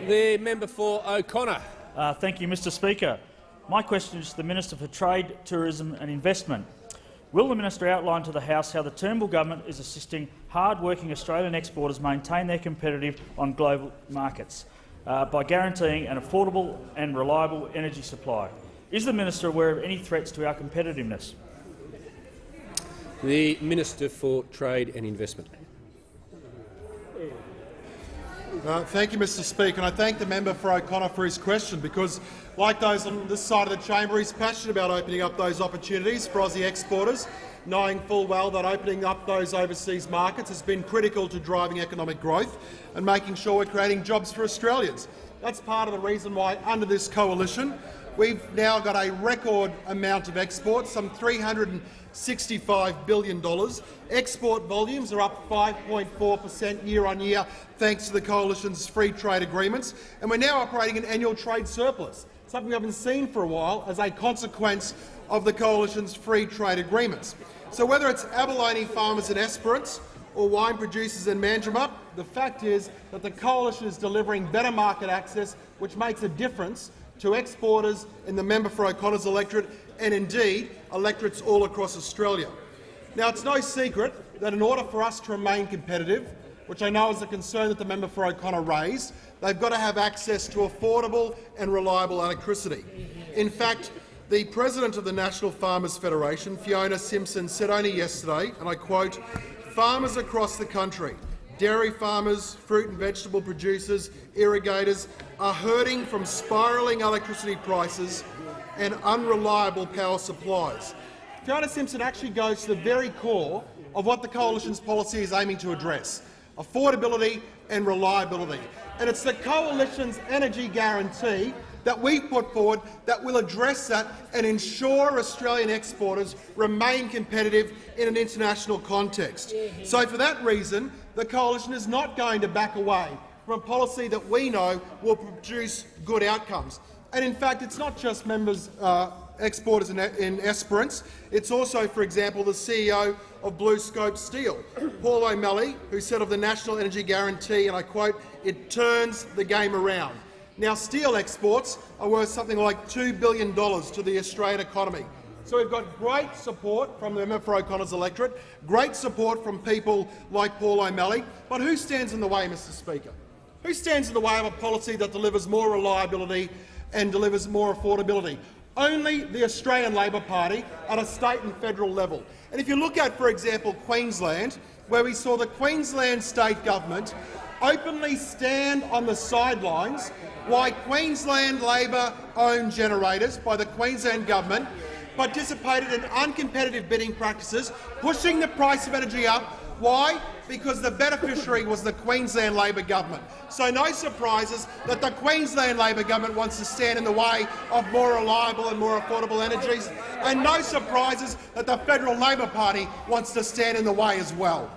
The member for O'Connor. Thank you, Mr Speaker. My question is to the Minister for Trade, Tourism and Investment. Will the Minister outline to the House how the Turnbull Government is assisting hard-working Australian exporters maintain their competitive on global markets by guaranteeing an affordable and reliable energy supply? Is the Minister aware of any threats to our competitiveness? The Minister for Trade and Investment. Thank you, Mr Speaker, and I thank the member for O'Connor for his question because, like those on this side of the chamber, he's passionate about opening up those opportunities for Aussie exporters, knowing full well that opening up those overseas markets has been critical to driving economic growth and making sure we're creating jobs for Australians. That's part of the reason why, under this coalition, we've now got a record amount of exports, some $365 billion. Export volumes are up 5.4% year-on-year thanks to the coalition's free trade agreements, and we're now operating an annual trade surplus, something we haven't seen for a while as a consequence of the coalition's free trade agreements. So whether it's abalone farmers in Esperance or wine producers in Mandurah, the fact is that the coalition is delivering better market access, which makes a difference to exporters in the member for O'Connor's electorate and indeed electorates all across Australia. Now, it's no secret that in order for us to remain competitive, which I know is a concern that the member for O'Connor raised, they've got to have access to affordable and reliable electricity. In fact, the President of the National Farmers Federation, Fiona Simpson, said only yesterday, and I quote, "Farmers across the country, dairy farmers, fruit and vegetable producers, irrigators are hurting from spiralling electricity prices and unreliable power supplies." Fiona Simpson actually goes to the very core of what the coalition's policy is aiming to address: affordability and reliability. And it's the coalition's energy guarantee that we've put forward that will address that and ensure Australian exporters remain competitive in an international context. So for that reason, the coalition is not going to back away from a policy that we know will produce good outcomes. And in fact, it's not just exporters in Esperance. It's also, for example, the CEO of Blue Scope Steel, Paul O'Malley, who said of the National Energy Guarantee, and I quote, "It turns the game around." Now, steel exports are worth something like $2 billion to the Australian economy. So we've got great support from the member for O'Connor's electorate, great support from people like Paul O'Malley. But who stands in the way, Mr Speaker? Who stands in the way of a policy that delivers more reliability and delivers more affordability? Only the Australian Labor Party at a state and federal level. And if you look at, for example, Queensland, where we saw the Queensland state government openly stand on the sidelines why Queensland Labor-owned generators by the Queensland government participated in uncompetitive bidding practices, pushing the price of energy up. Why? Because the beneficiary was the Queensland Labor government. So no surprises that the Queensland Labor government wants to stand in the way of more reliable and more affordable energies, and no surprises that the Federal Labor Party wants to stand in the way as well.